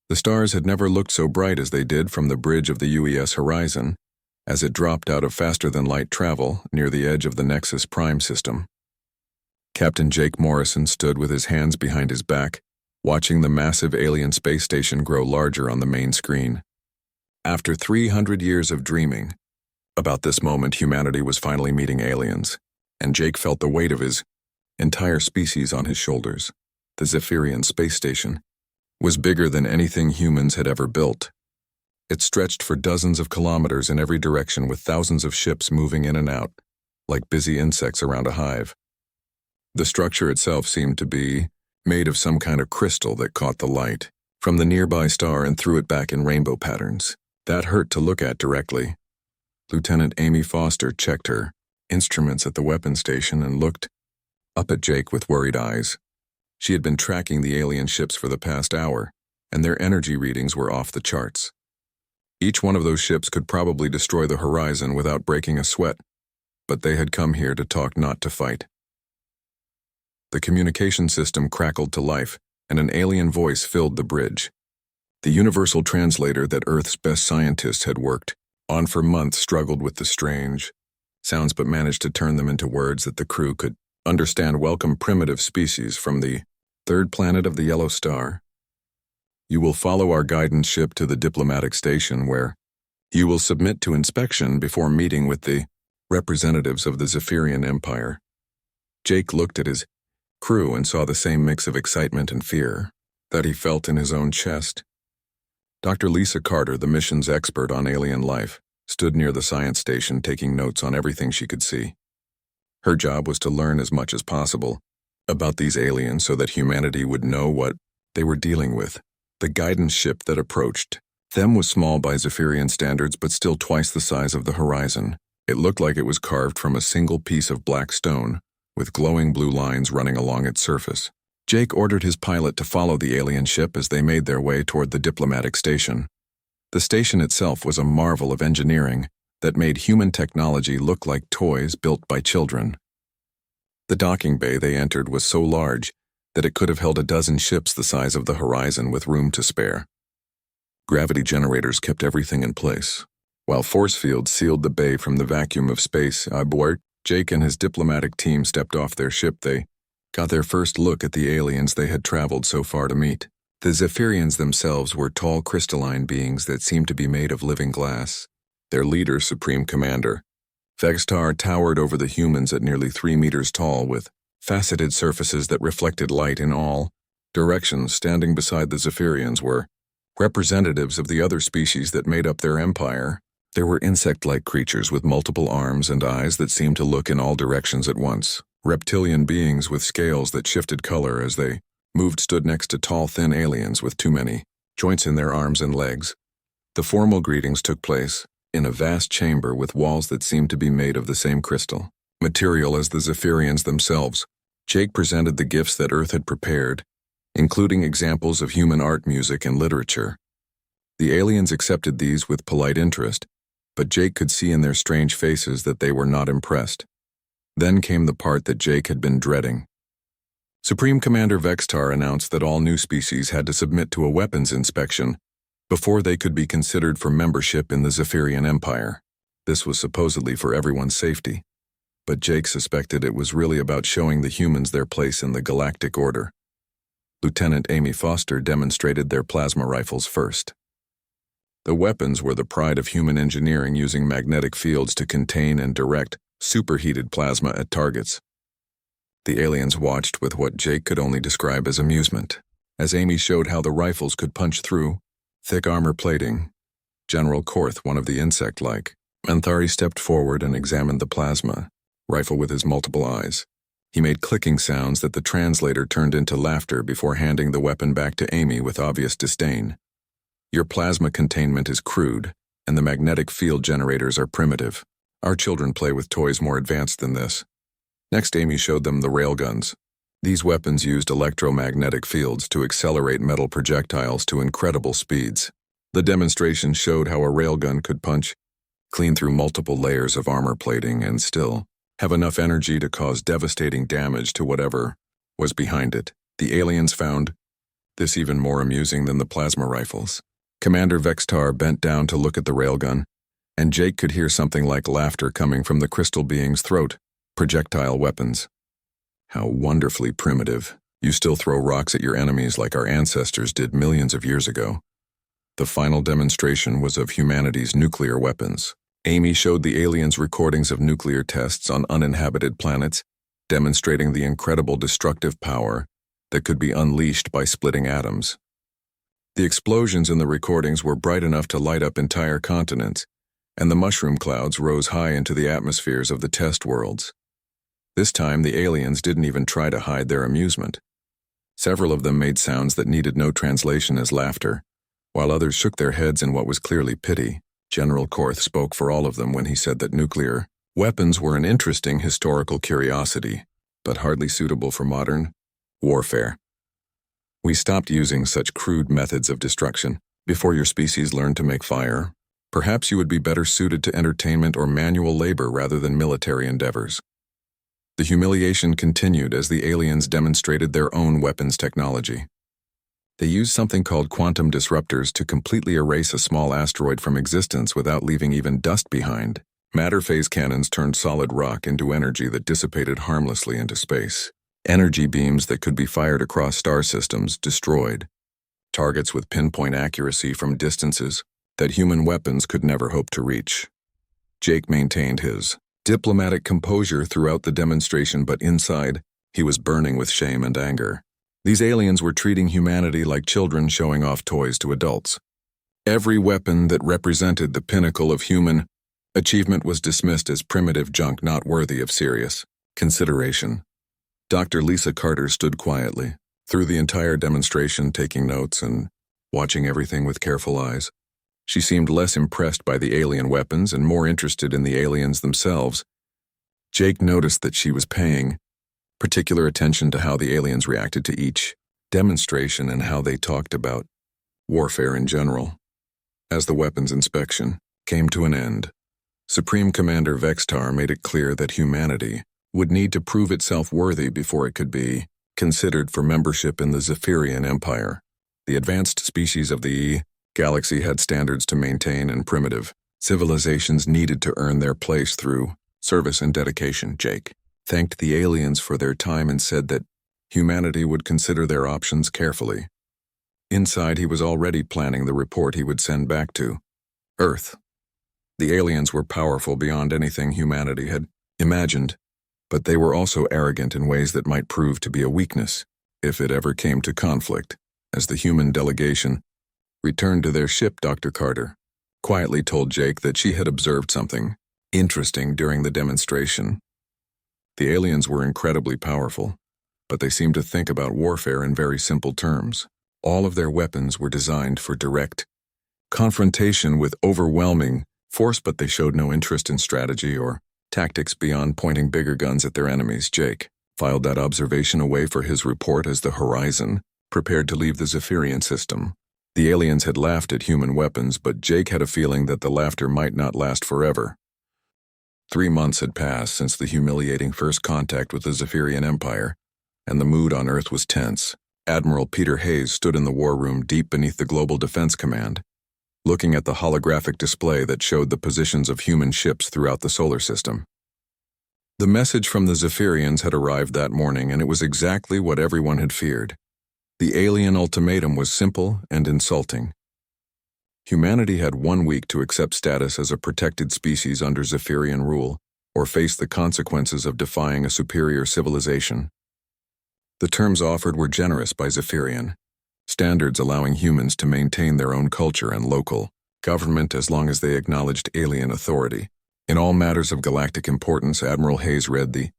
The stars had never looked so bright as they did from the bridge of the UES horizon, as it dropped out of faster-than-light travel near the edge of the Nexus Prime system. Captain Jake Morrison stood with his hands behind his back, watching the massive alien space station grow larger on the main screen. After 300 years of dreaming, about this moment humanity was finally meeting aliens, and Jake felt the weight of his entire species on his shoulders. The Zephyrian space station was bigger than anything humans had ever built. It stretched for dozens of kilometers in every direction with thousands of ships moving in and out, like busy insects around a hive. The structure itself seemed to be made of some kind of crystal that caught the light from the nearby star and threw it back in rainbow patterns. That hurt to look at directly. Lieutenant Amy Foster checked her instruments at the weapons station and looked up at Jake with worried eyes. She had been tracking the alien ships for the past hour, and their energy readings were off the charts. Each one of those ships could probably destroy the horizon without breaking a sweat, but they had come here to talk, not to fight. The communication system crackled to life, and an alien voice filled the bridge. The universal translator that Earth's best scientists had worked on for months struggled with the strange sounds but managed to turn them into words that the crew could understand. Welcome, primitive species from the third planet of the Yellow Star. You will follow our guidance ship to the diplomatic station where you will submit to inspection before meeting with the representatives of the Zephyrian Empire. Jake looked at his crew and saw the same mix of excitement and fear that he felt in his own chest. Dr. Lisa Carter, the mission's expert on alien life, stood near the science station taking notes on everything she could see. Her job was to learn as much as possible about these aliens so that humanity would know what they were dealing with. The guidance ship that approached them was small by Zephyrian standards but still twice the size of the horizon. It looked like it was carved from a single piece of black stone, with glowing blue lines running along its surface. Jake ordered his pilot to follow the alien ship as they made their way toward the diplomatic station. The station itself was a marvel of engineering that made human technology look like toys built by children. The docking bay they entered was so large that it could have held a dozen ships the size of the horizon with room to spare. Gravity generators kept everything in place, while force fields sealed the bay from the vacuum of space. Aboard, Jake and his diplomatic team stepped off their ship. They got their first look at the aliens they had traveled so far to meet. The Zephyrians themselves were tall crystalline beings that seemed to be made of living glass. Their leader, Supreme Commander Vextar, towered over the humans at nearly 3 meters tall with faceted surfaces that reflected light in all directions. Standing beside the Zephyrians were representatives of the other species that made up their empire. There were insect-like creatures with multiple arms and eyes that seemed to look in all directions at once. Reptilian beings with scales that shifted color as they moved stood next to tall, thin aliens with too many joints in their arms and legs. The formal greetings took place in a vast chamber with walls that seemed to be made of the same crystal material as the Zephyrians themselves. Jake presented the gifts that Earth had prepared, including examples of human art, music, and literature. The aliens accepted these with polite interest, but Jake could see in their strange faces that they were not impressed. Then came the part that Jake had been dreading. Supreme Commander Vextar announced that all new species had to submit to a weapons inspection before they could be considered for membership in the Zephyrian Empire. This was supposedly for everyone's safety, but Jake suspected it was really about showing the humans their place in the Galactic Order. Lieutenant Amy Foster demonstrated their plasma rifles first. The weapons were the pride of human engineering, using magnetic fields to contain and direct superheated plasma at targets. The aliens watched with what Jake could only describe as amusement, as Amy showed how the rifles could punch through thick armor plating. General Korth, one of the insect-like Anthari, stepped forward and examined the plasma rifle with his multiple eyes. He made clicking sounds that the translator turned into laughter before handing the weapon back to Amy with obvious disdain. Your plasma containment is crude, and the magnetic field generators are primitive. Our children play with toys more advanced than this. Next, Amy showed them the railguns. These weapons used electromagnetic fields to accelerate metal projectiles to incredible speeds. The demonstration showed how a railgun could punch clean through multiple layers of armor plating and still have enough energy to cause devastating damage to whatever was behind it. The aliens found this even more amusing than the plasma rifles. Commander Vextar bent down to look at the railgun, and Jake could hear something like laughter coming from the crystal being's throat. Projectile weapons. How wonderfully primitive. You still throw rocks at your enemies like our ancestors did millions of years ago. The final demonstration was of humanity's nuclear weapons. Amy showed the aliens recordings of nuclear tests on uninhabited planets, demonstrating the incredible destructive power that could be unleashed by splitting atoms. The explosions in the recordings were bright enough to light up entire continents, and the mushroom clouds rose high into the atmospheres of the test worlds. This time, the aliens didn't even try to hide their amusement. Several of them made sounds that needed no translation as laughter, while others shook their heads in what was clearly pity. General Korth spoke for all of them when he said that nuclear weapons were an interesting historical curiosity, but hardly suitable for modern warfare. We stopped using such crude methods of destruction before your species learned to make fire. Perhaps you would be better suited to entertainment or manual labor rather than military endeavors. The humiliation continued as the aliens demonstrated their own weapons technology. They used something called quantum disruptors to completely erase a small asteroid from existence without leaving even dust behind. Matter phase cannons turned solid rock into energy that dissipated harmlessly into space. Energy beams that could be fired across star systems destroyed targets with pinpoint accuracy from distances that human weapons could never hope to reach. Jake maintained his diplomatic composure throughout the demonstration, but inside, he was burning with shame and anger. These aliens were treating humanity like children showing off toys to adults. Every weapon that represented the pinnacle of human achievement was dismissed as primitive junk not worthy of serious consideration. Dr. Lisa Carter stood quietly through the entire demonstration, taking notes and watching everything with careful eyes. She seemed less impressed by the alien weapons and more interested in the aliens themselves. Jake noticed that she was paying particular attention to how the aliens reacted to each demonstration and how they talked about warfare in general. As the weapons inspection came to an end, Supreme Commander Vextar made it clear that humanity would need to prove itself worthy before it could be considered for membership in the Zephyrian Empire. The advanced species of the galaxy had standards to maintain, and primitive civilizations needed to earn their place through service and dedication. Jake thanked the aliens for their time and said that humanity would consider their options carefully. Inside, he was already planning the report he would send back to Earth. The aliens were powerful beyond anything humanity had imagined, but they were also arrogant in ways that might prove to be a weakness if it ever came to conflict. As the human delegation returned to their ship, Dr. Carter quietly told Jake that she had observed something interesting during the demonstration. The aliens were incredibly powerful, but they seemed to think about warfare in very simple terms. All of their weapons were designed for direct confrontation with overwhelming force, but they showed no interest in strategy or tactics beyond pointing bigger guns at their enemies. Jake filed that observation away for his report as the Horizon prepared to leave the Zephyrian system. The aliens had laughed at human weapons, but Jake had a feeling that the laughter might not last forever. 3 months had passed since the humiliating first contact with the Zephyrian Empire, and the mood on Earth was tense. Admiral Peter Hayes stood in the war room deep beneath the Global Defense Command, looking at the holographic display that showed the positions of human ships throughout the solar system. The message from the Zephyrians had arrived that morning, and it was exactly what everyone had feared. The alien ultimatum was simple and insulting. Humanity had 1 week to accept status as a protected species under Zephyrian rule, or face the consequences of defying a superior civilization. The terms offered were generous by Zephyrian standards, allowing humans to maintain their own culture and local government as long as they acknowledged alien authority. In all matters of galactic importance, Admiral Hayes read the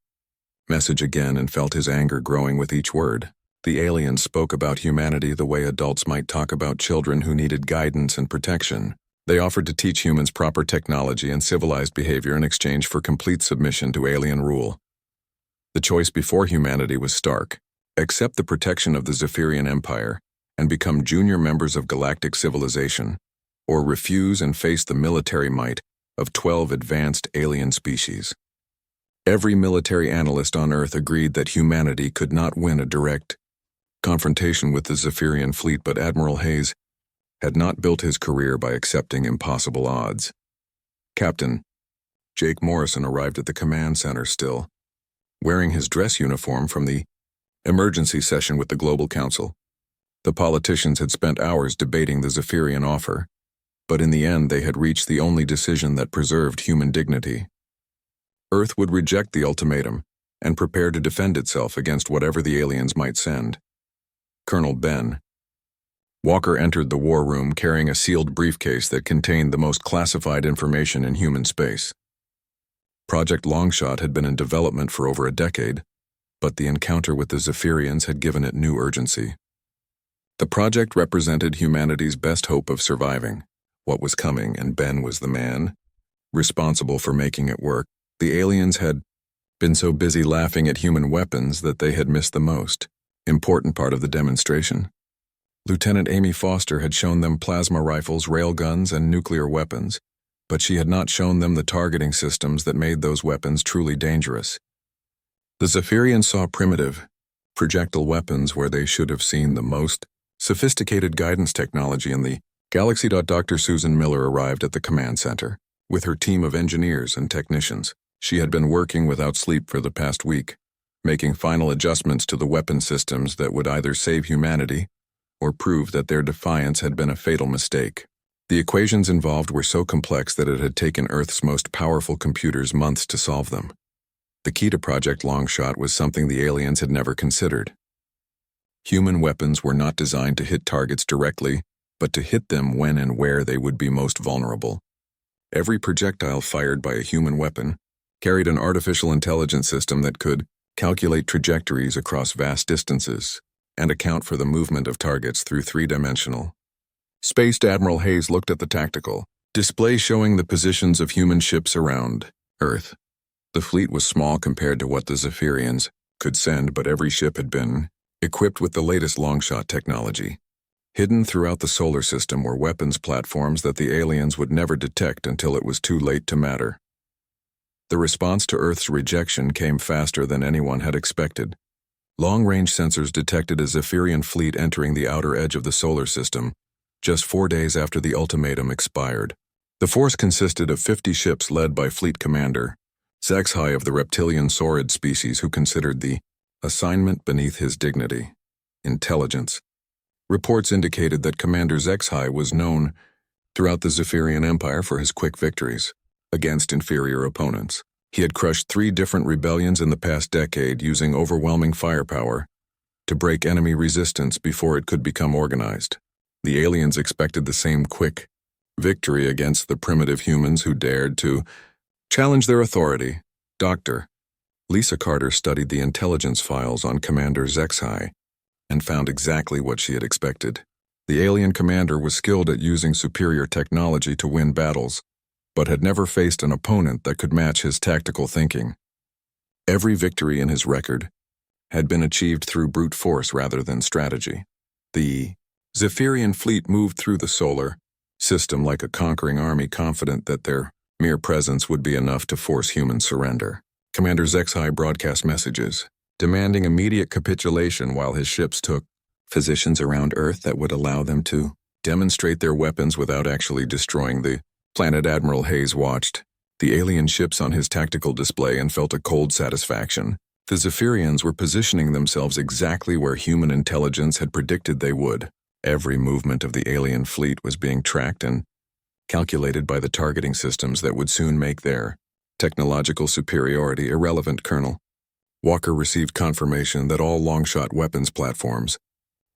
message again and felt his anger growing with each word. The aliens spoke about humanity the way adults might talk about children who needed guidance and protection. They offered to teach humans proper technology and civilized behavior in exchange for complete submission to alien rule. The choice before humanity was stark: accept the protection of the Zephyrian Empire and become junior members of galactic civilization, or refuse and face the military might of 12 advanced alien species. Every military analyst on Earth agreed that humanity could not win a direct confrontation with the Zephyrian fleet, but Admiral Hayes had not built his career by accepting impossible odds. Captain Jake Morrison arrived at the command center still, wearing his dress uniform from the emergency session with the Global Council. The politicians had spent hours debating the Zephyrian offer, but in the end they had reached the only decision that preserved human dignity. Earth would reject the ultimatum and prepare to defend itself against whatever the aliens might send. Colonel Ben Walker entered the war room carrying a sealed briefcase that contained the most classified information in human space. Project Longshot had been in development for over a decade, but the encounter with the Zephyrians had given it new urgency. The project represented humanity's best hope of surviving what was coming, and Ben was the man responsible for making it work. The aliens had been so busy laughing at human weapons that they had missed the most important part of the demonstration. Lieutenant Amy Foster had shown them plasma rifles, railguns, and nuclear weapons, but she had not shown them the targeting systems that made those weapons truly dangerous. The Zephyrians saw primitive, projectile weapons where they should have seen the most sophisticated guidance technology in the galaxy. Dr. Susan Miller arrived at the command center with her team of engineers and technicians. She had been working without sleep for the past week, making final adjustments to the weapon systems that would either save humanity or prove that their defiance had been a fatal mistake. The equations involved were so complex that it had taken Earth's most powerful computers months to solve them. The key to Project Longshot was something the aliens had never considered. Human weapons were not designed to hit targets directly, but to hit them when and where they would be most vulnerable. Every projectile fired by a human weapon carried an artificial intelligence system that could calculate trajectories across vast distances and account for the movement of targets through three-dimensional space. Admiral Hayes looked at the tactical display showing the positions of human ships around Earth. The fleet was small compared to what the Zephyrians could send, but every ship had been equipped with the latest Longshot technology. Hidden throughout the solar system were weapons platforms that the aliens would never detect until it was too late to matter. The response to Earth's rejection came faster than anyone had expected. Long-range sensors detected a Zephyrian fleet entering the outer edge of the solar system just 4 days after the ultimatum expired. The force consisted of 50 ships led by Fleet Commander Zexhai of the reptilian saurid species, who considered the assignment beneath his dignity. Intelligence. Reports indicated that Commander Zexhai was known throughout the Zephyrian Empire for his quick victories against inferior opponents. He had crushed 3 different rebellions in the past decade using overwhelming firepower to break enemy resistance before it could become organized. The aliens expected the same quick victory against the primitive humans who dared to challenge their authority. Dr. Lisa Carter studied the intelligence files on Commander Zexhai and found exactly what she had expected. The alien commander was skilled at using superior technology to win battles, but had never faced an opponent that could match his tactical thinking. Every victory in his record had been achieved through brute force rather than strategy. The Zephyrian fleet moved through the solar system like a conquering army, confident that their mere presence would be enough to force human surrender. Commander Zexhai broadcast messages, demanding immediate capitulation while his ships took positions around Earth that would allow them to demonstrate their weapons without actually destroying the planet. Admiral Hayes watched the alien ships on his tactical display and felt a cold satisfaction. The Zephyrians were positioning themselves exactly where human intelligence had predicted they would. Every movement of the alien fleet was being tracked and calculated by the targeting systems that would soon make their technological superiority irrelevant. Colonel Walker received confirmation that all Longshot weapons platforms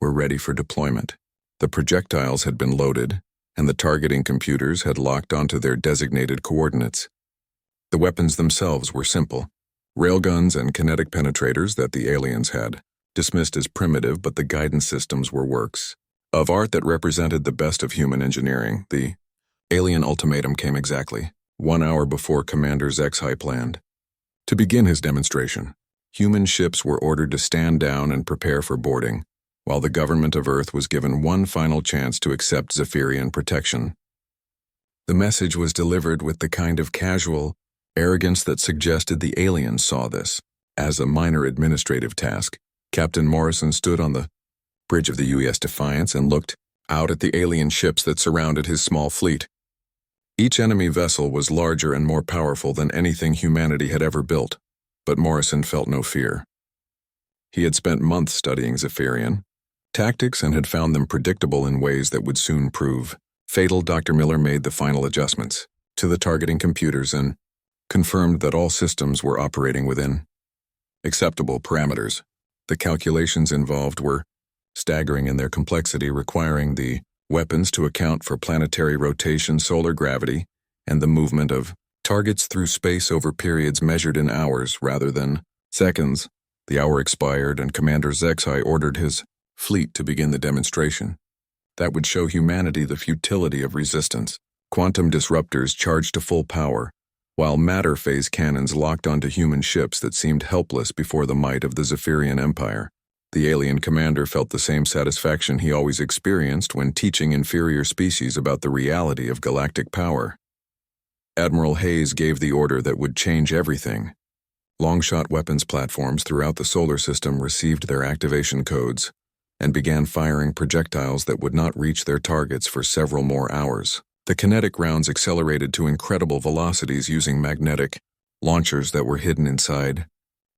were ready for deployment. The projectiles had been loaded, and the targeting computers had locked onto their designated coordinates. The weapons themselves were simple, railguns and kinetic penetrators that the aliens had dismissed as primitive, but the guidance systems were works of art that represented the best of human engineering. The alien ultimatum came exactly 1 hour before Commander Zexhai planned to begin his demonstration. Human ships were ordered to stand down and prepare for boarding, while the government of Earth was given one final chance to accept Zephyrian protection. The message was delivered with the kind of casual arrogance that suggested the aliens saw this as a minor administrative task. Captain Morrison stood on the bridge of the U.S. Defiance and looked out at the alien ships that surrounded his small fleet. Each enemy vessel was larger and more powerful than anything humanity had ever built, but Morrison felt no fear. He had spent months studying Zephyrian tactics and had found them predictable in ways that would soon prove fatal. Dr. Miller made the final adjustments to the targeting computers and confirmed that all systems were operating within acceptable parameters. The calculations involved were staggering in their complexity, requiring the weapons to account for planetary rotation, solar gravity, and the movement of targets through space over periods measured in hours rather than seconds. The hour expired and Commander HFY ordered his fleet to begin the demonstration. That would show humanity the futility of resistance. Quantum disruptors charged to full power, while matter phase cannons locked onto human ships that seemed helpless before the might of the Zephyrian Empire. The alien commander felt the same satisfaction he always experienced when teaching inferior species about the reality of galactic power. Admiral Hayes gave the order that would change everything. Long-shot weapons platforms throughout the solar system received their activation codes and began firing projectiles that would not reach their targets for several more hours. The kinetic rounds accelerated to incredible velocities using magnetic launchers that were hidden inside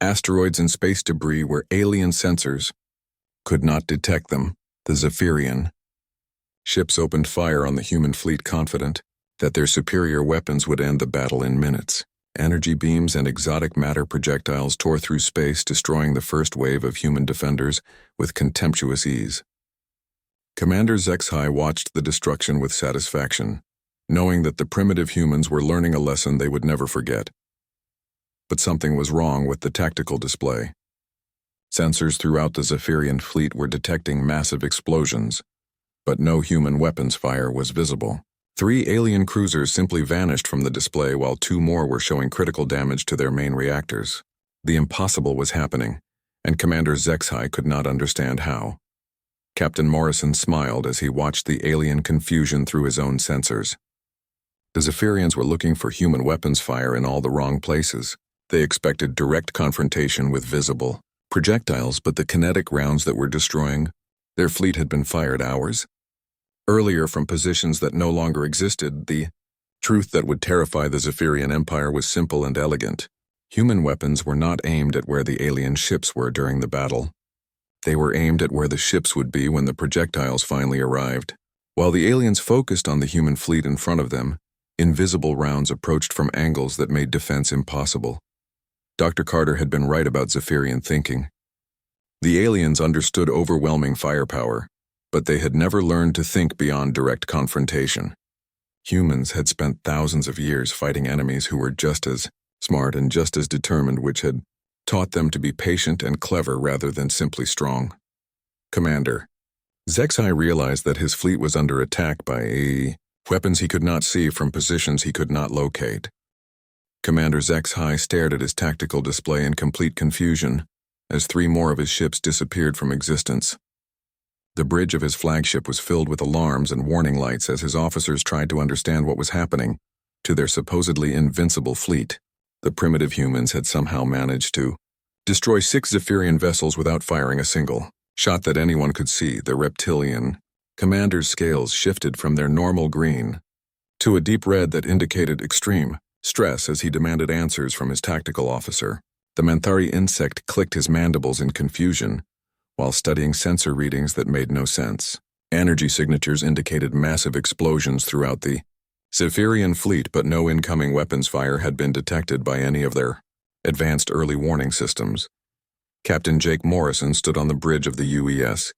asteroids and space debris where alien sensors could not detect them. The Zephyrian ships opened fire on the human fleet, confident that their superior weapons would end the battle in minutes. Energy beams and exotic matter projectiles tore through space, destroying the first wave of human defenders with contemptuous ease. Commander HFY watched the destruction with satisfaction, knowing that the primitive humans were learning a lesson they would never forget. But something was wrong with the tactical display. Sensors throughout the Zephyrian fleet were detecting massive explosions, but no human weapons fire was visible. 3 alien cruisers simply vanished from the display while 2 more were showing critical damage to their main reactors. The impossible was happening, and Commander HFY could not understand how. Captain Morrison smiled as he watched the alien confusion through his own sensors. The Zephyrians were looking for human weapons fire in all the wrong places. They expected direct confrontation with visible projectiles, but the kinetic rounds that were destroying their fleet had been fired hours earlier from positions that no longer existed. The truth that would terrify the Zephyrian Empire was simple and elegant. Human weapons were not aimed at where the alien ships were during the battle. They were aimed at where the ships would be when the projectiles finally arrived. While the aliens focused on the human fleet in front of them, invisible rounds approached from angles that made defense impossible. Dr. Carter had been right about Zephyrian thinking. The aliens understood overwhelming firepower, but they had never learned to think beyond direct confrontation. Humans had spent thousands of years fighting enemies who were just as smart and just as determined, which had taught them to be patient and clever rather than simply strong. Commander HFY realized that his fleet was under attack by weapons he could not see from positions he could not locate. Commander HFY stared at his tactical display in complete confusion as 3 more of his ships disappeared from existence. The bridge of his flagship was filled with alarms and warning lights as his officers tried to understand what was happening to their supposedly invincible fleet. The primitive humans had somehow managed to destroy 6 Zephyrian vessels without firing a single shot that anyone could see. The reptilian commander's scales shifted from their normal green to a deep red that indicated extreme stress as he demanded answers from his tactical officer. The Manthari insect clicked his mandibles in confusion while studying sensor readings that made no sense. Energy signatures indicated massive explosions throughout the Zephyrian fleet, but no incoming weapons fire had been detected by any of their advanced early warning systems. Captain Jake Morrison stood on the bridge of the UES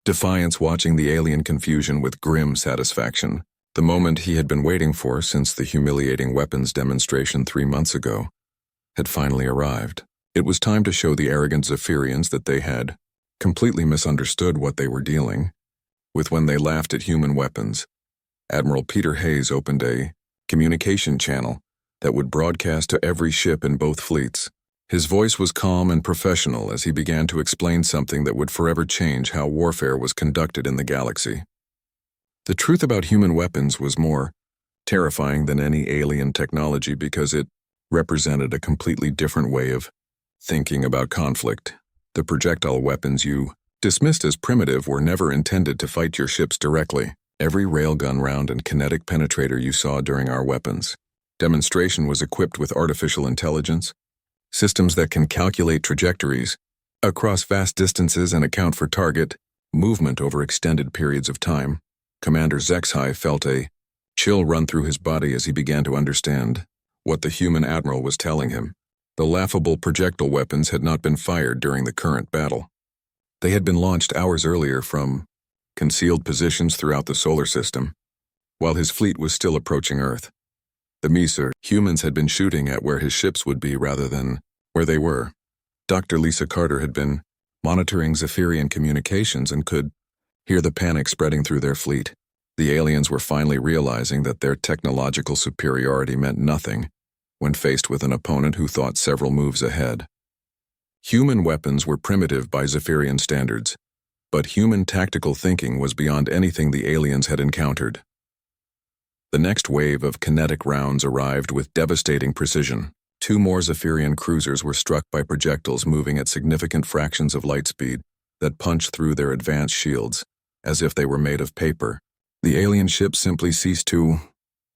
Defiance, watching the alien confusion with grim satisfaction. The moment he had been waiting for since the humiliating weapons demonstration 3 months ago had finally arrived. It was time to show the arrogant Zephyrians that they had completely misunderstood what they were dealing with when they laughed at human weapons. Admiral Peter Hayes opened a communication channel that would broadcast to every ship in both fleets. His voice was calm and professional as he began to explain something that would forever change how warfare was conducted in the galaxy. The truth about human weapons was more terrifying than any alien technology because it represented a completely different way of thinking about conflict. The projectile weapons you dismissed as primitive, were never intended to fight your ships directly. Every railgun round and kinetic penetrator you saw during our weapons demonstration was equipped with artificial intelligence, systems that can calculate trajectories across vast distances and account for target movement over extended periods of time. Commander Zexhai felt a chill run through his body as he began to understand what the human admiral was telling him. The laughable projectile weapons had not been fired during the current battle. They had been launched hours earlier from concealed positions throughout the solar system, while his fleet was still approaching Earth. The Mesur humans had been shooting at where his ships would be rather than where they were. Dr. Lisa Carter had been monitoring Zephyrian communications and could hear the panic spreading through their fleet. The aliens were finally realizing that their technological superiority meant nothing when faced with an opponent who thought several moves ahead. Human weapons were primitive by Zephyrian standards, but human tactical thinking was beyond anything the aliens had encountered. The next wave of kinetic rounds arrived with devastating precision. 2 more Zephyrian cruisers were struck by projectiles moving at significant fractions of light speed that punched through their advanced shields, as if they were made of paper. The alien ship simply ceased to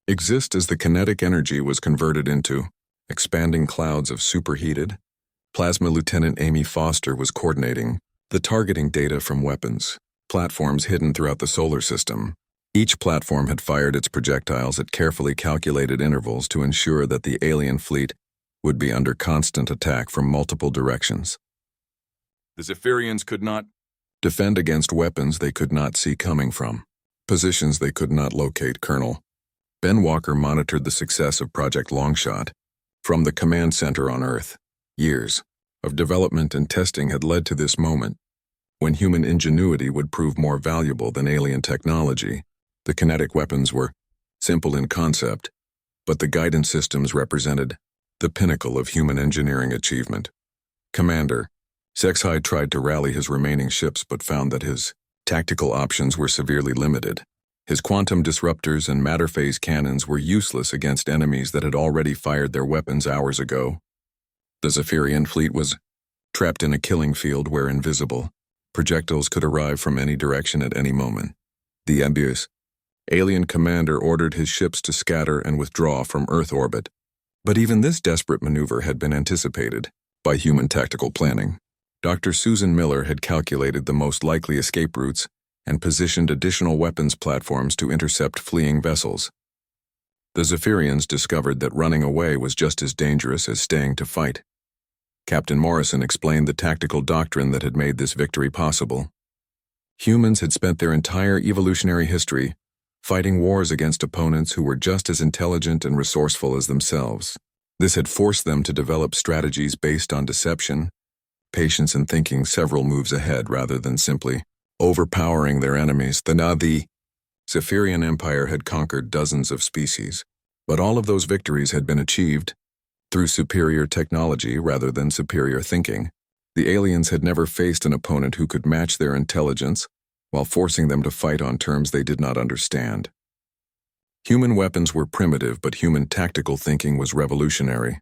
exist as the kinetic energy was converted into expanding clouds of superheated plasma. Lieutenant Amy Foster was coordinating the targeting data from weapons platforms hidden throughout the solar system. Each platform had fired its projectiles at carefully calculated intervals to ensure that the alien fleet would be under constant attack from multiple directions. The Zephyrians could not defend against weapons they could not see coming from positions they could not locate. Colonel Ben Walker monitored the success of Project Longshot from the command center on Earth. Years of development and testing had led to this moment, when human ingenuity would prove more valuable than alien technology. The kinetic weapons were simple in concept, but the guidance systems represented the pinnacle of human engineering achievement. Commander Zexhai tried to rally his remaining ships but found that his tactical options were severely limited. His quantum disruptors and matter phase cannons were useless against enemies that had already fired their weapons hours ago. The Zephyrian fleet was trapped in a killing field where invisible projectiles could arrive from any direction at any moment. The ambitious alien commander ordered his ships to scatter and withdraw from Earth orbit. But even this desperate maneuver had been anticipated by human tactical planning. Dr. Susan Miller had calculated the most likely escape routes and positioned additional weapons platforms to intercept fleeing vessels. The Zephyrians discovered that running away was just as dangerous as staying to fight. Captain Morrison explained the tactical doctrine that had made this victory possible. Humans had spent their entire evolutionary history fighting wars against opponents who were just as intelligent and resourceful as themselves. This had forced them to develop strategies based on deception, patience, and thinking several moves ahead rather than simply overpowering their enemies. The Zephyrian Empire had conquered dozens of species, but all of those victories had been achieved through superior technology rather than superior thinking. The aliens had never faced an opponent who could match their intelligence while forcing them to fight on terms they did not understand. Human weapons were primitive, but human tactical thinking was revolutionary.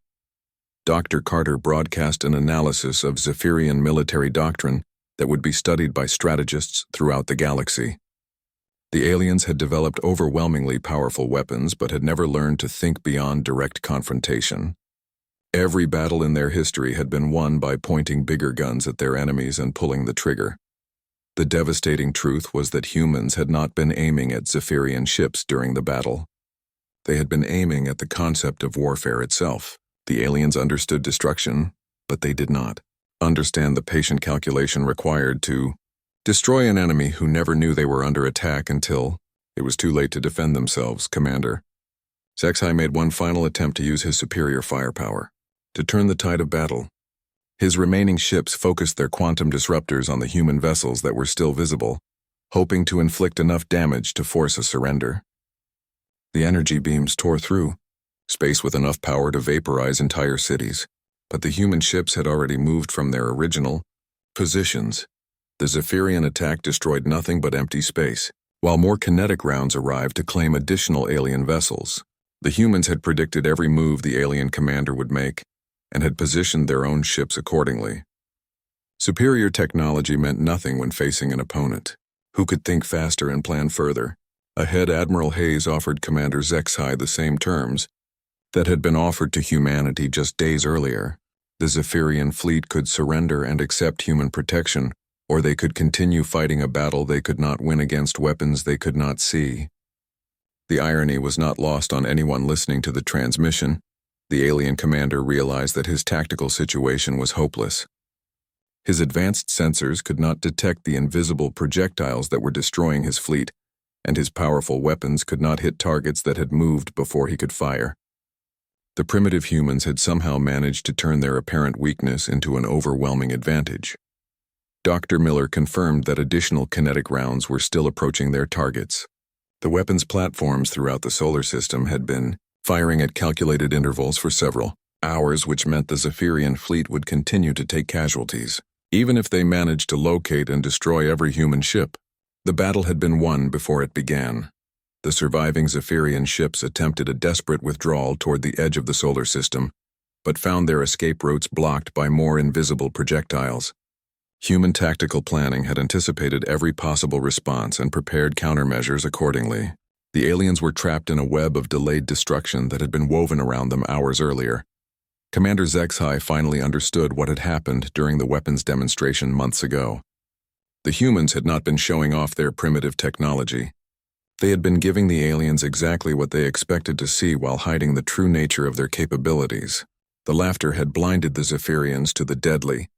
Dr. Carter broadcast an analysis of Zephyrian military doctrine that would be studied by strategists throughout the galaxy. The aliens had developed overwhelmingly powerful weapons but had never learned to think beyond direct confrontation. Every battle in their history had been won by pointing bigger guns at their enemies and pulling the trigger. The devastating truth was that humans had not been aiming at Zephyrian ships during the battle. They had been aiming at the concept of warfare itself. The aliens understood destruction, but they did not understand the patient calculation required to destroy an enemy who never knew they were under attack until it was too late to defend themselves. Commander Zexhai made one final attempt to use his superior firepower to turn the tide of battle. His remaining ships focused their quantum disruptors on the human vessels that were still visible, hoping to inflict enough damage to force a surrender. The energy beams tore through space with enough power to vaporize entire cities, but the human ships had already moved from their original positions. The Zephyrian attack destroyed nothing but empty space, while more kinetic rounds arrived to claim additional alien vessels. The humans had predicted every move the alien commander would make, and had positioned their own ships accordingly. Superior technology meant nothing when facing an opponent who could think faster and plan further. Ahead, Admiral Hayes offered Commander Zexai the same terms that had been offered to humanity just days earlier. The Zephyrian fleet could surrender and accept human protection, or they could continue fighting a battle they could not win against weapons they could not see. The irony was not lost on anyone listening to the transmission. The alien commander realized that his tactical situation was hopeless. His advanced sensors could not detect the invisible projectiles that were destroying his fleet, and his powerful weapons could not hit targets that had moved before he could fire. The primitive humans had somehow managed to turn their apparent weakness into an overwhelming advantage. Dr. Miller confirmed that additional kinetic rounds were still approaching their targets. The weapons platforms throughout the solar system had been firing at calculated intervals for several hours, which meant the Zephyrian fleet would continue to take casualties, even if they managed to locate and destroy every human ship. The battle had been won before it began. The surviving Zephyrian ships attempted a desperate withdrawal toward the edge of the solar system, but found their escape routes blocked by more invisible projectiles. Human tactical planning had anticipated every possible response and prepared countermeasures accordingly. The aliens were trapped in a web of delayed destruction that had been woven around them hours earlier. Commander Zexai finally understood what had happened during the weapons demonstration months ago. The humans had not been showing off their primitive technology. They had been giving the aliens exactly what they expected to see while hiding the true nature of their capabilities. The laughter had blinded the Zephyrians to the deadly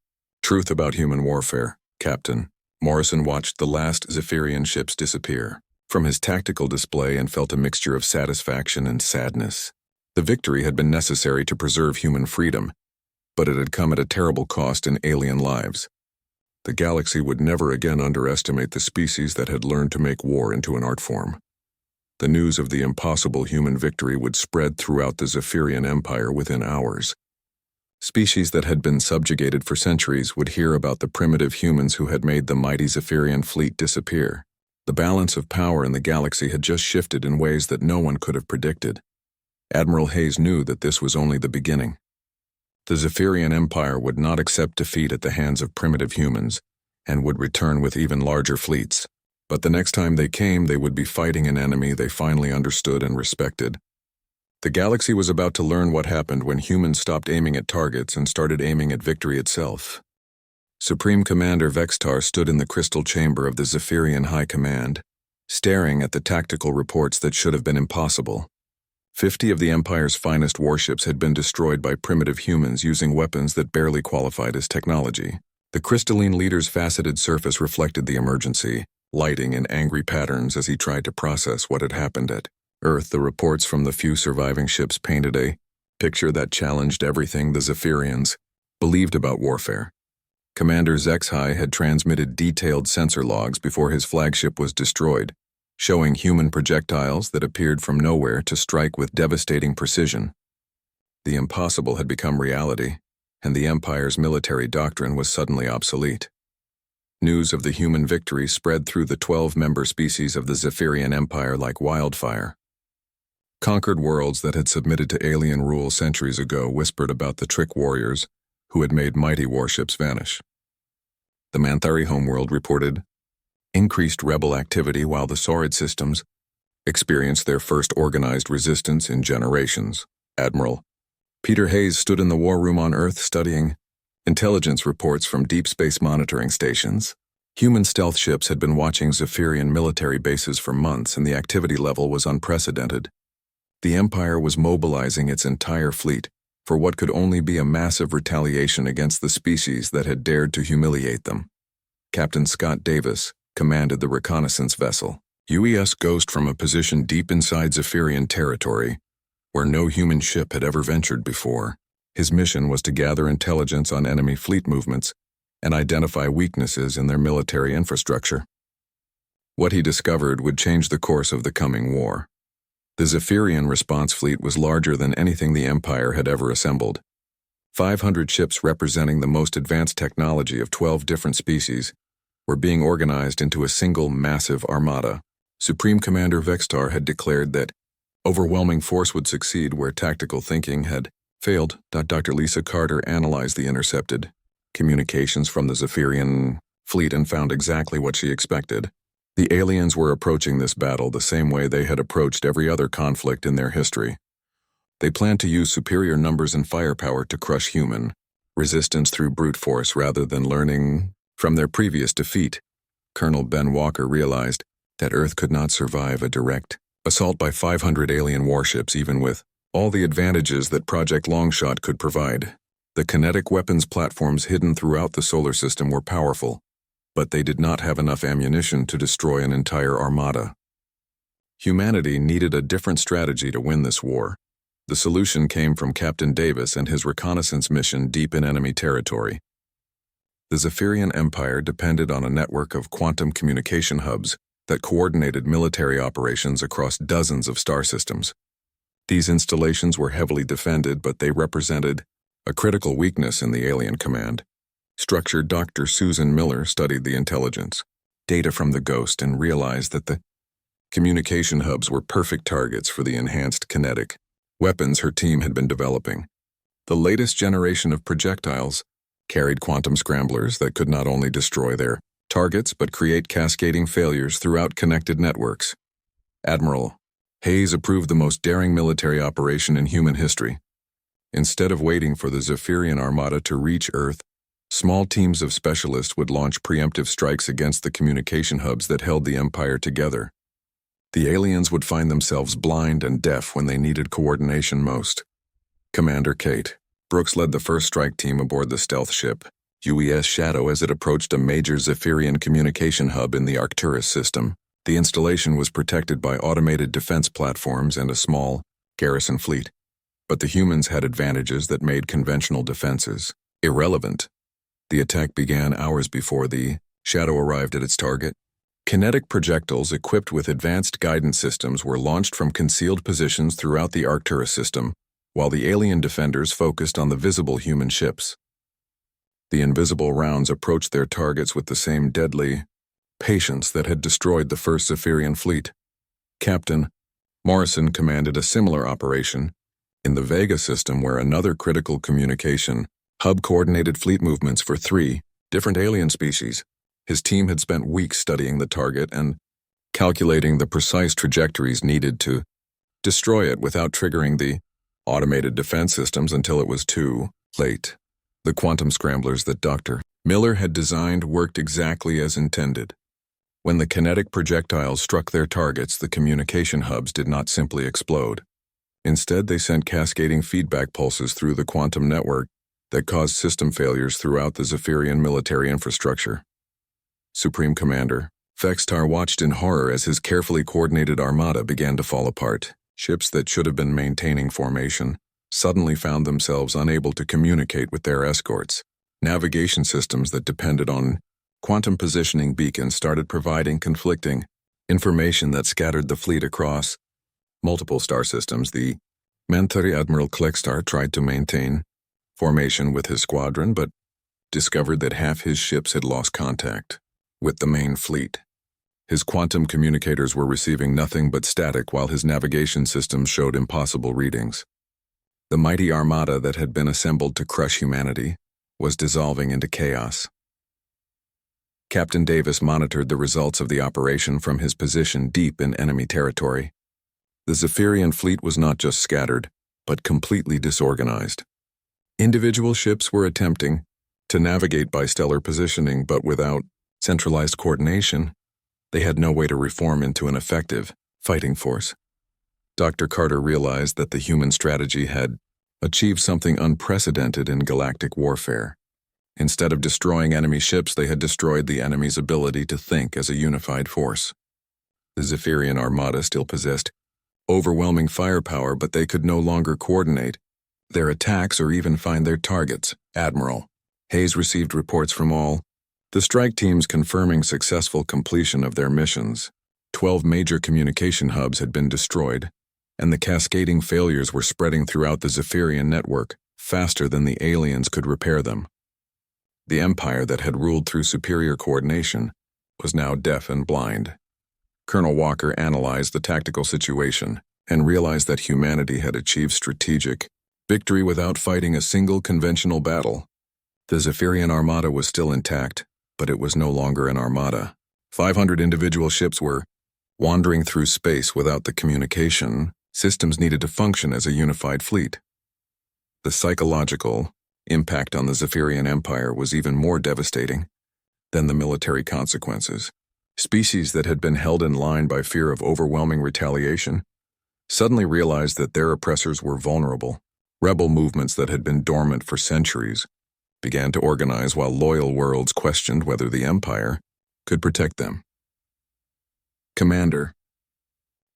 truth about human warfare. Captain Morrison watched the last Zephyrian ships disappear from his tactical display and felt a mixture of satisfaction and sadness. The victory had been necessary to preserve human freedom, but it had come at a terrible cost in alien lives. The galaxy would never again underestimate the species that had learned to make war into an art form. The news of the impossible human victory would spread throughout the Zephyrian Empire within hours. Species that had been subjugated for centuries would hear about the primitive humans who had made the mighty Zephyrian fleet disappear. The balance of power in the galaxy had just shifted in ways that no one could have predicted. Admiral Hayes knew that this was only the beginning. The Zephyrian Empire would not accept defeat at the hands of primitive humans, and would return with even larger fleets. But the next time they came, they would be fighting an enemy they finally understood and respected. The galaxy was about to learn what happened when humans stopped aiming at targets and started aiming at victory itself. Supreme Commander Vextar stood in the crystal chamber of the Zephyrian High Command, staring at the tactical reports that should have been impossible. 50 of the Empire's finest warships had been destroyed by primitive humans using weapons that barely qualified as technology. The crystalline leader's faceted surface reflected the emergency, lighting in angry patterns as he tried to process what had happened at Earth. The reports from the few surviving ships painted a picture that challenged everything the Zephyrians believed about warfare. Commander Zexai had transmitted detailed sensor logs before his flagship was destroyed, showing human projectiles that appeared from nowhere to strike with devastating precision. The impossible had become reality, and the Empire's military doctrine was suddenly obsolete. News of the human victory spread through the 12-member species of the Zephyrian Empire like wildfire. Conquered worlds that had submitted to alien rule centuries ago whispered about the trick warriors who had made mighty warships vanish. The Manthari homeworld reported increased rebel activity, while the Saurid systems experienced their first organized resistance in generations. Admiral Peter Hayes stood in the war room on Earth studying intelligence reports from deep space monitoring stations. Human stealth ships had been watching Zephyrian military bases for months, and the activity level was unprecedented. The Empire was mobilizing its entire fleet for what could only be a massive retaliation against the species that had dared to humiliate them. Captain Scott Davis commanded the reconnaissance vessel UES Ghost from a position deep inside Zephyrian territory, where no human ship had ever ventured before. His mission was to gather intelligence on enemy fleet movements and identify weaknesses in their military infrastructure. What he discovered would change the course of the coming war. The Zephyrian response fleet was larger than anything the Empire had ever assembled. 500 ships representing the most advanced technology of 12 different species were being organized into a single massive armada. Supreme Commander Vextar had declared that overwhelming force would succeed where tactical thinking had failed. Dr. Lisa Carter analyzed the intercepted communications from the Zephyrian fleet and found exactly what she expected. The aliens were approaching this battle the same way they had approached every other conflict in their history. They planned to use superior numbers and firepower to crush human resistance through brute force rather than learning from their previous defeat. Colonel Ben Walker realized that Earth could not survive a direct assault by 500 alien warships even with all the advantages that Project Longshot could provide. The kinetic weapons platforms hidden throughout the solar system were powerful, but they did not have enough ammunition to destroy an entire armada. Humanity needed a different strategy to win this war. The solution came from Captain Davis and his reconnaissance mission deep in enemy territory. The Zephyrian Empire depended on a network of quantum communication hubs that coordinated military operations across dozens of star systems. These installations were heavily defended, but they represented a critical weakness in the alien command. Structure Dr. Susan Miller studied the intelligence data from the Ghost and realized that the communication hubs were perfect targets for the enhanced kinetic weapons her team had been developing. The latest generation of projectiles carried quantum scramblers that could not only destroy their targets but create cascading failures throughout connected networks. Admiral Hayes approved the most daring military operation in human history. Instead of waiting for the Zephyrian Armada to reach Earth, small teams of specialists would launch preemptive strikes against the communication hubs that held the Empire together. The aliens would find themselves blind and deaf when they needed coordination most. Commander Kate Brooks led the first strike team aboard the stealth ship, UES Shadow, as it approached a major Zephyrian communication hub in the Arcturus system. The installation was protected by automated defense platforms and a small garrison fleet, but the humans had advantages that made conventional defenses irrelevant. The attack began hours before the Shadow arrived at its target. Kinetic projectiles equipped with advanced guidance systems were launched from concealed positions throughout the Arcturus system, while the alien defenders focused on the visible human ships. The invisible rounds approached their targets with the same deadly patience that had destroyed the first Zephyrian fleet. Captain Morrison commanded a similar operation in the Vega system, where another critical communication hub coordinated fleet movements for 3 different alien species. His team had spent weeks studying the target and calculating the precise trajectories needed to destroy it without triggering the automated defense systems until it was too late. The quantum scramblers that Dr. Miller had designed worked exactly as intended. When the kinetic projectiles struck their targets, the communication hubs did not simply explode. Instead, they sent cascading feedback pulses through the quantum network that caused system failures throughout the Zephyrian military infrastructure. Supreme Commander Fextar watched in horror as his carefully coordinated armada began to fall apart. Ships that should have been maintaining formation suddenly found themselves unable to communicate with their escorts. Navigation systems that depended on quantum positioning beacons started providing conflicting information that scattered the fleet across multiple star systems. The Mantari Admiral Kleckstar tried to maintain formation with his squadron, but discovered that half his ships had lost contact with the main fleet. His quantum communicators were receiving nothing but static, while his navigation systems showed impossible readings. The mighty armada that had been assembled to crush humanity was dissolving into chaos. Captain Davis monitored the results of the operation from his position deep in enemy territory. The Zephyrian fleet was not just scattered, but completely disorganized. Individual ships were attempting to navigate by stellar positioning, but without centralized coordination, they had no way to reform into an effective fighting force. Dr. Carter realized that the human strategy had achieved something unprecedented in galactic warfare. Instead of destroying enemy ships, they had destroyed the enemy's ability to think as a unified force. The Zephyrian armada still possessed overwhelming firepower, but they could no longer coordinate their attacks or even find their targets. Admiral Hayes received reports from all the strike teams confirming successful completion of their missions. 12 major communication hubs had been destroyed, and the cascading failures were spreading throughout the Zephyrian network faster than the aliens could repair them. The Empire that had ruled through superior coordination was now deaf and blind. Colonel Walker analyzed the tactical situation and realized that humanity had achieved strategic victory without fighting a single conventional battle. The Zephyrian armada was still intact, but it was no longer an armada. 500 individual ships were wandering through space without the communication systems needed to function as a unified fleet. The psychological impact on the Zephyrian Empire was even more devastating than the military consequences. Species that had been held in line by fear of overwhelming retaliation suddenly realized that their oppressors were vulnerable. Rebel movements that had been dormant for centuries began to organize while loyal worlds questioned whether the Empire could protect them. Commander.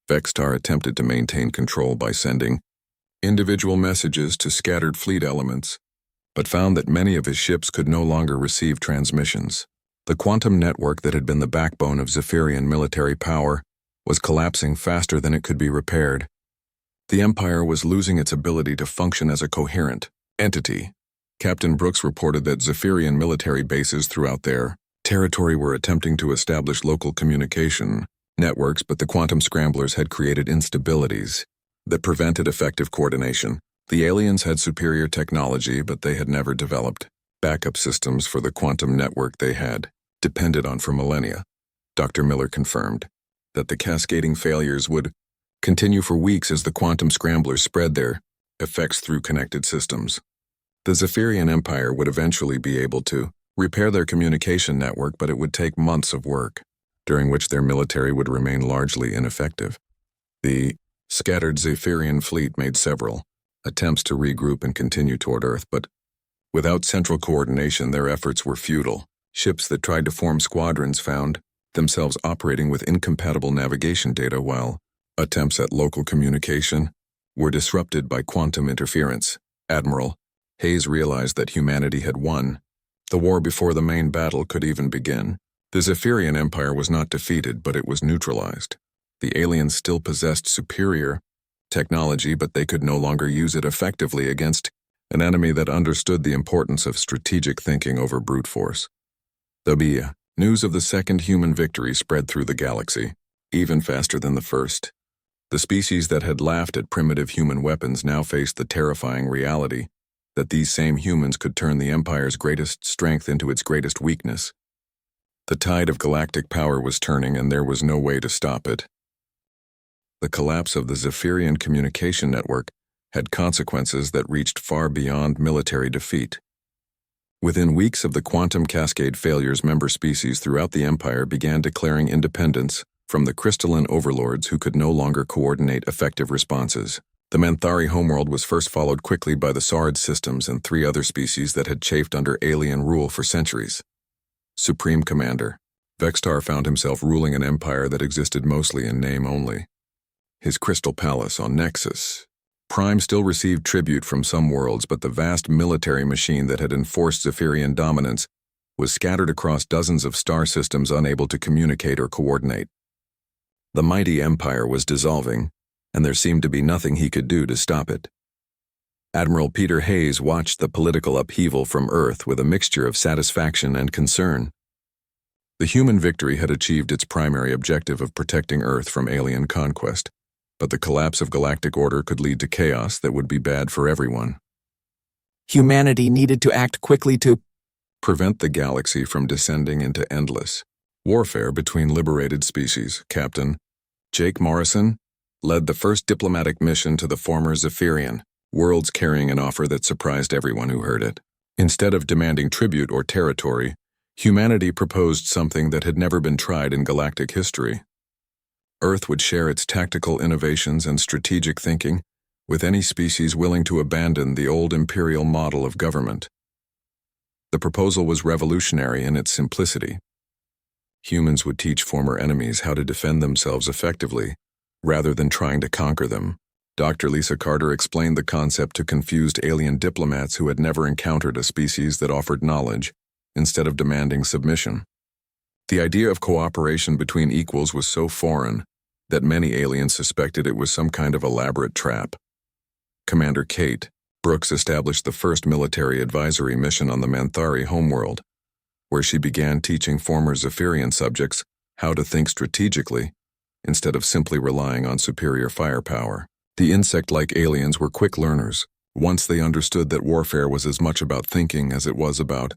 Vextar attempted to maintain control by sending individual messages to scattered fleet elements, but found that many of his ships could no longer receive transmissions. The quantum network that had been the backbone of Zephyrian military power was collapsing faster than it could be repaired. The Empire was losing its ability to function as a coherent entity. Captain Brooks reported that Zephyrian military bases throughout their territory were attempting to establish local communication networks, but the quantum scramblers had created instabilities that prevented effective coordination. The aliens had superior technology, but they had never developed backup systems for the quantum network they had depended on for millennia. Dr. Miller confirmed that the cascading failures would continue for weeks as the quantum scramblers spread their effects through connected systems. The Zephyrian Empire would eventually be able to repair their communication network, but it would take months of work, during which their military would remain largely ineffective. The scattered Zephyrian fleet made several attempts to regroup and continue toward Earth, but without central coordination, their efforts were futile. Ships that tried to form squadrons found themselves operating with incompatible navigation data, while attempts at local communication were disrupted by quantum interference. Admiral Hayes realized that humanity had won the war before the main battle could even begin. The Zephyrian Empire was not defeated, but it was neutralized. The aliens still possessed superior technology, but they could no longer use it effectively against an enemy that understood the importance of strategic thinking over brute force. The news of the second human victory spread through the galaxy, even faster than the first. The species that had laughed at primitive human weapons now faced the terrifying reality that these same humans could turn the Empire's greatest strength into its greatest weakness. The tide of galactic power was turning, and there was no way to stop it. The collapse of the Zephyrian communication network had consequences that reached far beyond military defeat. Within weeks of the quantum cascade failures, member species throughout the Empire began declaring independence from the crystalline overlords who could no longer coordinate effective responses. The Manthari homeworld was first followed quickly by the Sard systems and 3 other species that had chafed under alien rule for centuries. Supreme Commander. Vextar found himself ruling an empire that existed mostly in name only. His crystal palace on Nexus Prime still received tribute from some worlds, but the vast military machine that had enforced Zephyrian dominance was scattered across dozens of star systems, unable to communicate or coordinate. The mighty empire was dissolving, and there seemed to be nothing he could do to stop it. Admiral Peter Hayes watched the political upheaval from Earth with a mixture of satisfaction and concern. The human victory had achieved its primary objective of protecting Earth from alien conquest, but the collapse of galactic order could lead to chaos that would be bad for everyone. Humanity needed to act quickly to prevent the galaxy from descending into endless warfare between liberated species. Captain Jake Morrison led the first diplomatic mission to the former Zephyrian worlds, carrying an offer that surprised everyone who heard it. Instead of demanding tribute or territory, humanity proposed something that had never been tried in galactic history. Earth would share its tactical innovations and strategic thinking with any species willing to abandon the old imperial model of government. The proposal was revolutionary in its simplicity. Humans would teach former enemies how to defend themselves effectively, rather than trying to conquer them. Dr. Lisa Carter explained the concept to confused alien diplomats who had never encountered a species that offered knowledge instead of demanding submission. The idea of cooperation between equals was so foreign that many aliens suspected it was some kind of elaborate trap. Commander Kate Brooks established the first military advisory mission on the Manthari homeworld, where she began teaching former Zephyrian subjects how to think strategically instead of simply relying on superior firepower. The insect-like aliens were quick learners, Once they understood that warfare was as much about thinking as it was about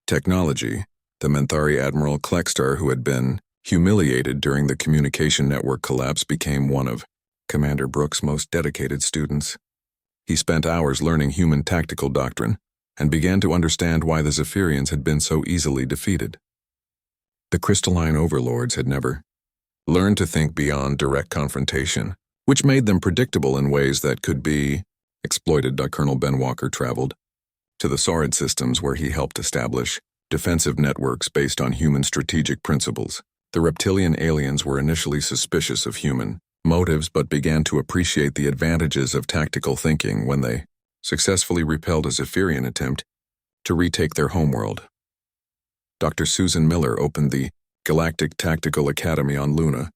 technology, the Menthari Admiral Klextar, who had been humiliated during the communication network collapse, became one of Commander Brooks' most dedicated students. He spent hours learning human tactical doctrine and began to understand why the Zephyrians had been so easily defeated. The crystalline overlords had never learned to think beyond direct confrontation, which made them predictable in ways that could be exploited. Colonel Ben Walker traveled to the Saurid systems, where he helped establish defensive networks based on human strategic principles. The reptilian aliens were initially suspicious of human motives but began to appreciate the advantages of tactical thinking when they successfully repelled a Zephyrian attempt to retake their homeworld. Dr. Susan Miller opened the Galactic Tactical Academy on Luna,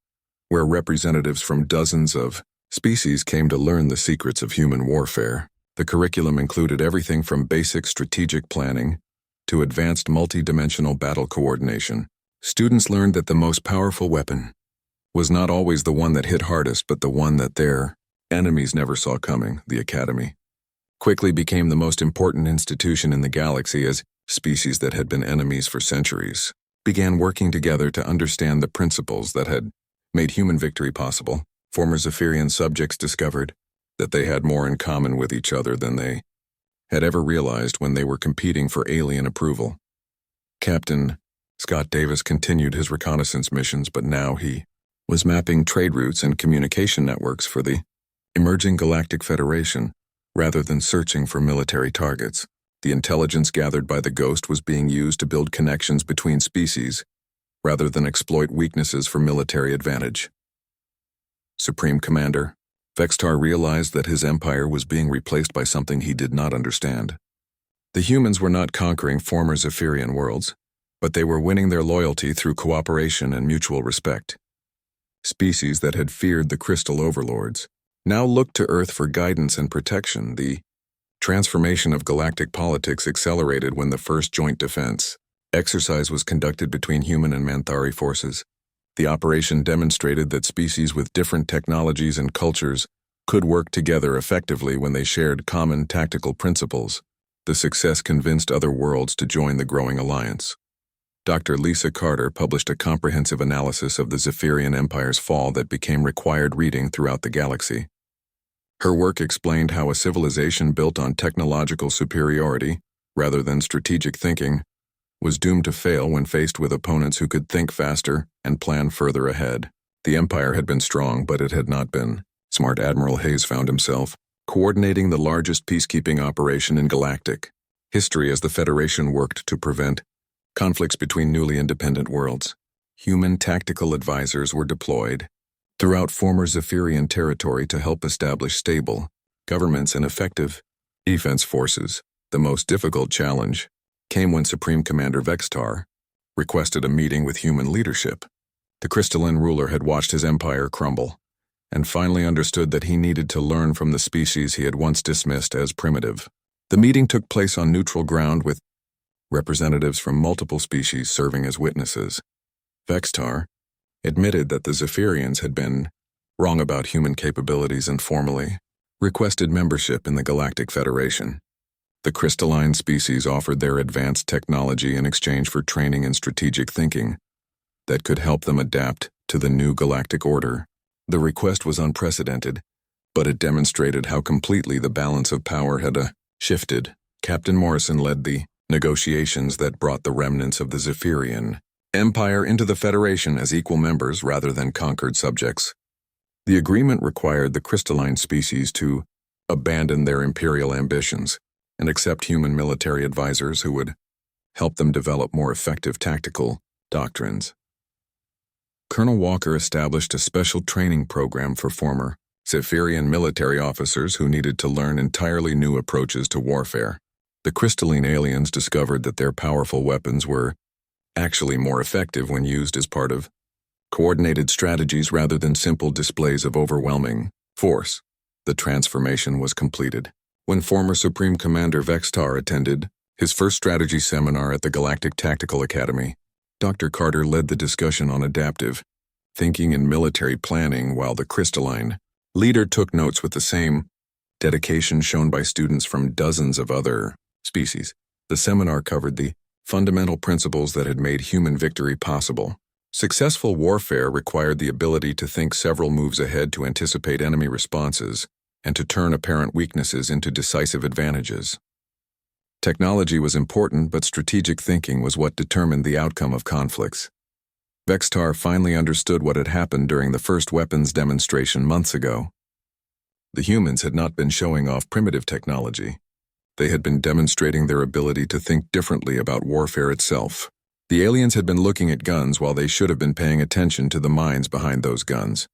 where representatives from dozens of species came to learn the secrets of human warfare. The curriculum included everything from basic strategic planning to advanced multi-dimensional battle coordination. Students learned that the most powerful weapon was not always the one that hit hardest, but the one that their enemies never saw coming. The Academy quickly became the most important institution in the galaxy, as species that had been enemies for centuries began working together to understand the principles that had made human victory possible. Former Zephyrian subjects discovered that they had more in common with each other than they had ever realized when they were competing for alien approval. Captain Scott Davis continued his reconnaissance missions, but now he was mapping trade routes and communication networks for the emerging Galactic Federation rather than searching for military targets. The intelligence gathered by the Ghost was being used to build connections between species rather than exploit weaknesses for military advantage. Supreme Commander Vextar realized that his empire was being replaced by something he did not understand. The humans were not conquering former Zephyrian worlds, but they were winning their loyalty through cooperation and mutual respect. Species that had feared the crystal overlords now looked to Earth for guidance and protection. The transformation of galactic politics accelerated when the first joint defense exercise was conducted between human and Manthari forces. The operation demonstrated that species with different technologies and cultures could work together effectively when they shared common tactical principles. The success convinced other worlds to join the growing alliance. Dr. Lisa Carter published a comprehensive analysis of the Zephyrian Empire's fall that became required reading throughout the galaxy. Her work explained how a civilization built on technological superiority, rather than strategic thinking, was doomed to fail when faced with opponents who could think faster and plan further ahead. The Empire had been strong, but it had not been smart. Admiral Hayes found himself coordinating the largest peacekeeping operation in galactic history as the Federation worked to prevent conflicts between newly independent worlds. Human tactical advisors were deployed throughout former Zephyrian territory to help establish stable governments and effective defense forces. The most difficult challenge came when Supreme Commander Vextar requested a meeting with human leadership. The crystalline ruler had watched his empire crumble and finally understood that he needed to learn from the species he had once dismissed as primitive. The meeting took place on neutral ground with representatives from multiple species serving as witnesses. Vextar admitted that the Zephyrians had been wrong about human capabilities and formally requested membership in the Galactic Federation. The crystalline species offered their advanced technology in exchange for training and strategic thinking that could help them adapt to the new galactic order. The request was unprecedented, but it demonstrated how completely the balance of power had shifted. Captain Morrison led the negotiations that brought the remnants of the Zephyrian Empire into the Federation as equal members rather than conquered subjects. The agreement required the crystalline species to abandon their imperial ambitions and accept human military advisors who would help them develop more effective tactical doctrines. Colonel Walker established a special training program for former Zephyrian military officers who needed to learn entirely new approaches to warfare. The crystalline aliens discovered that their powerful weapons were actually more effective when used as part of coordinated strategies rather than simple displays of overwhelming force. The transformation was completed when former Supreme Commander Vextar attended his first strategy seminar at the Galactic Tactical Academy. Dr. Carter led the discussion on adaptive thinking and military planning, while the crystalline leader took notes with the same dedication shown by students from dozens of other species. The seminar covered the fundamental principles that had made human victory possible. Successful warfare required the ability to think several moves ahead to anticipate enemy responses and to turn apparent weaknesses into decisive advantages. Technology was important, but strategic thinking was what determined the outcome of conflicts. Vextar finally understood what had happened during the first weapons demonstration months ago. The humans had not been showing off primitive technology. They had been demonstrating their ability to think differently about warfare itself. The aliens had been looking at guns while they should have been paying attention to the minds behind those guns.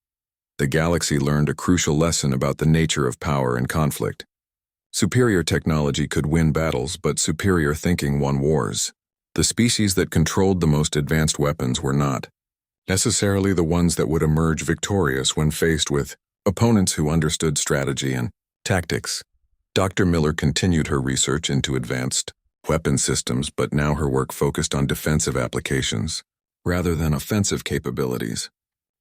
The galaxy learned a crucial lesson about the nature of power and conflict. Superior technology could win battles, but superior thinking won wars. The species that controlled the most advanced weapons were not necessarily the ones that would emerge victorious when faced with opponents who understood strategy and tactics. Dr. Miller continued her research into advanced weapon systems, but now her work focused on defensive applications rather than offensive capabilities.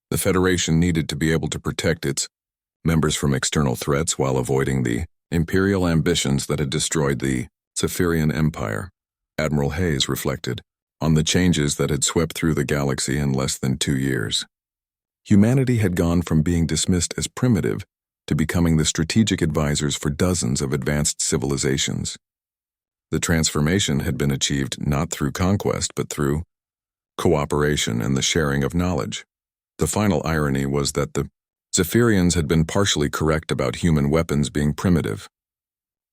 The Federation needed to be able to protect its members from external threats while avoiding the imperial ambitions that had destroyed the Zephyrian Empire. Admiral Hayes reflected on the changes that had swept through the galaxy in less than 2 years. Humanity had gone from being dismissed as primitive to becoming the strategic advisors for dozens of advanced civilizations. The transformation had been achieved not through conquest, but through cooperation and the sharing of knowledge. The final irony was that the Zephyrians had been partially correct about human weapons being primitive.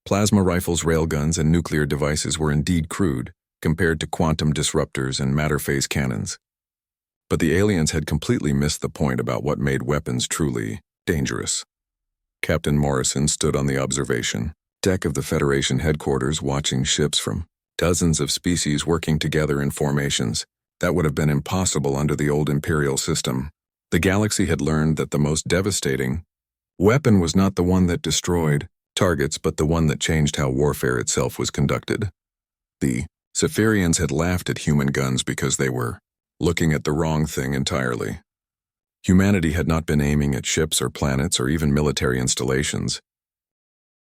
Plasma rifles, railguns, and nuclear devices were indeed crude compared to quantum disruptors and matter phase cannons. But the aliens had completely missed the point about what made weapons truly dangerous. Captain Morrison stood on the observation deck of the Federation headquarters, watching ships from dozens of species working together in formations that would have been impossible under the old Imperial system. The galaxy had learned that the most devastating weapon was not the one that destroyed targets, but the one that changed how warfare itself was conducted. The Zephyrians had laughed at human guns because they were looking at the wrong thing entirely. Humanity had not been aiming at ships or planets or even military installations.